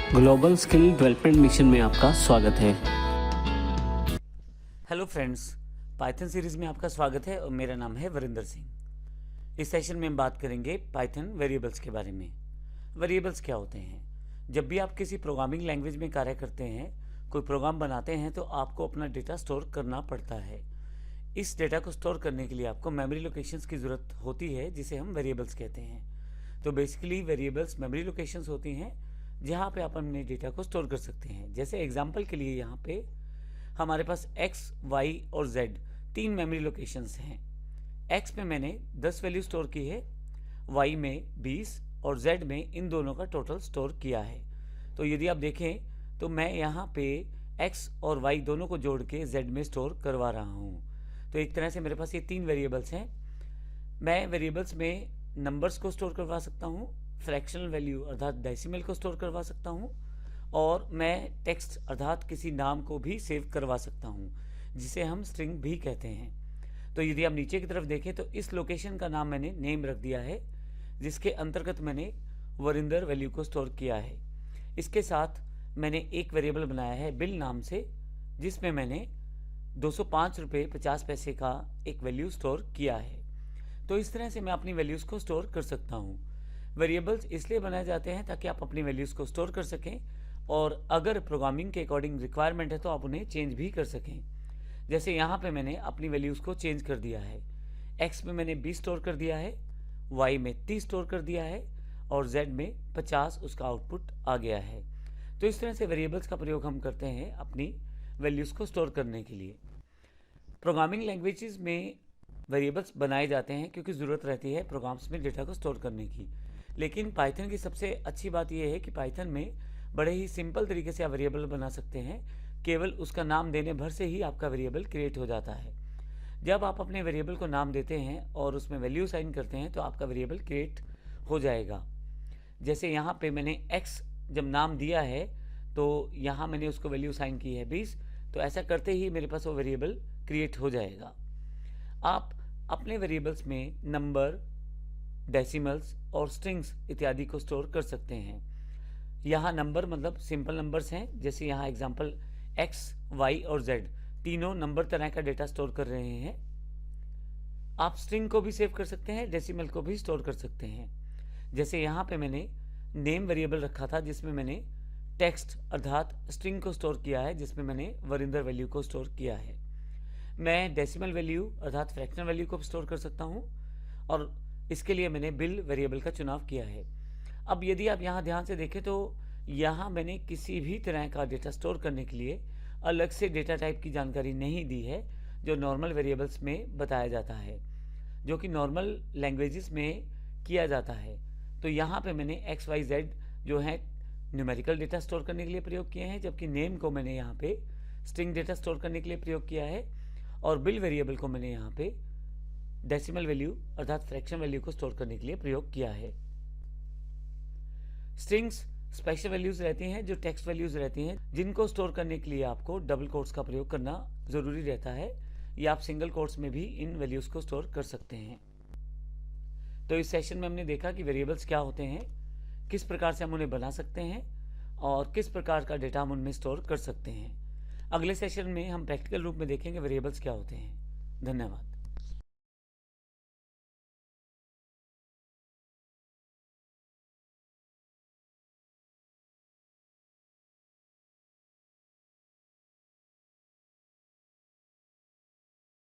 Global skill development mission में आपका स्वागत है। हेलो फ्रेंड्स, पाइथन सीरीज में आपका स्वागत है और मेरा नाम है वरिंदर सिंह। इस सेशन में हम बात करेंगे पाइथन वेरिएबल्स के बारे में। वेरिएबल्स क्या होते हैं? जब भी आप किसी प्रोग्रामिंग लैंग्वेज में कार्य करते हैं, कोई प्रोग्राम बनाते हैं, तो आपको अपना डेटा स्टोर करना पड़ता है। इस डेटा को स्टोर करने के लिए आपको मेमोरी लोकेशंस की ज़रूरत होती है, जिसे हम वेरिएबल्स कहते हैं। तो बेसिकली वेरिएबल्स मेमोरी लोकेशंस होती हैं जहाँ पे आप अपने डेटा को स्टोर कर सकते हैं। जैसे एग्जांपल के लिए यहाँ पे हमारे पास x, y और z तीन मेमोरी लोकेशंस हैं। x में मैंने 10 वैल्यू स्टोर की है, y में 20 और z में इन दोनों का टोटल स्टोर किया है। तो यदि आप देखें तो मैं यहाँ पे x और y दोनों को जोड़ के z में स्टोर करवा रहा हूँ। तो एक तरह से मेरे पास ये तीन वेरिएबल्स हैं। मैं वेरिएबल्स में नंबर्स को स्टोर करवा सकता हूँ, फ्रैक्शनल वैल्यू अर्थात डेसिमल को स्टोर करवा सकता हूँ, और मैं टेक्स्ट अर्थात किसी नाम को भी सेव करवा सकता हूँ, जिसे हम स्ट्रिंग भी कहते हैं। तो यदि आप नीचे की तरफ देखें तो इस लोकेशन का नाम मैंने नेम रख दिया है, जिसके अंतर्गत मैंने वरिंदर वैल्यू को स्टोर किया है। इसके साथ मैंने एक वेरिएबल बनाया है बिल नाम से, जिसमें मैंने 205 रुपये 50 पैसे का एक वैल्यू स्टोर किया है। तो इस तरह से मैं अपनी वैल्यूज़ को स्टोर कर सकता हूँ। वेरिएबल्स इसलिए बनाए जाते हैं ताकि आप अपनी वैल्यूज़ को स्टोर कर सकें, और अगर प्रोग्रामिंग के अकॉर्डिंग रिक्वायरमेंट है तो आप उन्हें चेंज भी कर सकें। जैसे यहाँ पे मैंने अपनी वैल्यूज़ को चेंज कर दिया है। x में मैंने 20 स्टोर कर दिया है, y में 30 स्टोर कर दिया है और z में 50 उसका आउटपुट आ गया है। तो इस तरह से वेरिएबल्स का प्रयोग हम करते हैं अपनी वैल्यूज़ को स्टोर करने के लिए। प्रोग्रामिंग लैंग्वेजेस में वेरिएबल्स बनाए जाते हैं क्योंकि ज़रूरत रहती है प्रोग्राम्स में डेटा को स्टोर करने की। लेकिन पाइथन की सबसे अच्छी बात यह है कि पाइथन में बड़े ही सिंपल तरीके से आप वेरिएबल बना सकते हैं। केवल उसका नाम देने भर से ही आपका वेरिएबल क्रिएट हो जाता है। जब आप अपने वेरिएबल को नाम देते हैं और उसमें वैल्यू साइन करते हैं तो आपका वेरिएबल क्रिएट हो जाएगा। जैसे यहाँ पे मैंने x जब नाम दिया है तो यहाँ मैंने उसको वैल्यू साइन की है 20, तो ऐसा करते ही मेरे पास वो वेरिएबल क्रिएट हो जाएगा। आप अपने वेरिएबल्स में नंबर, डेसिमल्स और स्ट्रिंग्स इत्यादि को स्टोर कर सकते हैं। यहाँ नंबर मतलब सिंपल नंबर्स हैं, जैसे यहाँ एग्जांपल x, y और z तीनों नंबर तरह का डेटा स्टोर कर रहे हैं। आप स्ट्रिंग को भी सेव कर सकते हैं, डेसिमल को भी स्टोर कर सकते हैं। जैसे यहाँ पे मैंने नेम वेरिएबल रखा था जिसमें मैंने टेक्स्ट अर्थात स्ट्रिंग को स्टोर किया है, जिसमें मैंने वरिंदर वैल्यू को स्टोर किया है। मैं डेसिमल वैल्यू अर्थात फ्रैक्शनल वैल्यू को स्टोर कर सकता हूँ, और इसके लिए मैंने बिल वेरिएबल का चुनाव किया है। अब यदि आप यहाँ ध्यान से देखें तो यहाँ मैंने किसी भी तरह का डेटा स्टोर करने के लिए अलग से डेटा टाइप की जानकारी नहीं दी है, जो नॉर्मल वेरिएबल्स में बताया जाता है, जो कि नॉर्मल लैंग्वेजेस में किया जाता है। तो यहाँ पे मैंने x, y, z जो है न्यूमेरिकल डेटा स्टोर करने के लिए प्रयोग किए हैं, जबकि नेम को मैंने यहाँ पे स्ट्रिंग डेटा स्टोर करने के लिए प्रयोग किया है, और बिल वेरिएबल को मैंने यहाँ पे डेसिमल वैल्यू अर्थात फ्रैक्शन वैल्यू को स्टोर करने के लिए प्रयोग किया है। स्ट्रिंग्स स्पेशल वैल्यूज रहती हैं, जो टेक्स्ट वैल्यूज रहती हैं, जिनको स्टोर करने के लिए आपको डबल कोट्स का प्रयोग करना जरूरी रहता है, या आप सिंगल कोट्स में भी इन वैल्यूज को स्टोर कर सकते हैं। तो इस सेशन में हमने देखा कि वेरिएबल्स क्या होते हैं, किस प्रकार से हम उन्हें बना सकते हैं और किस प्रकार का डेटा हम उनमें स्टोर कर सकते हैं। अगले सेशन में हम प्रैक्टिकल रूप में देखेंगे वेरिएबल्स क्या होते हैं। धन्यवाद।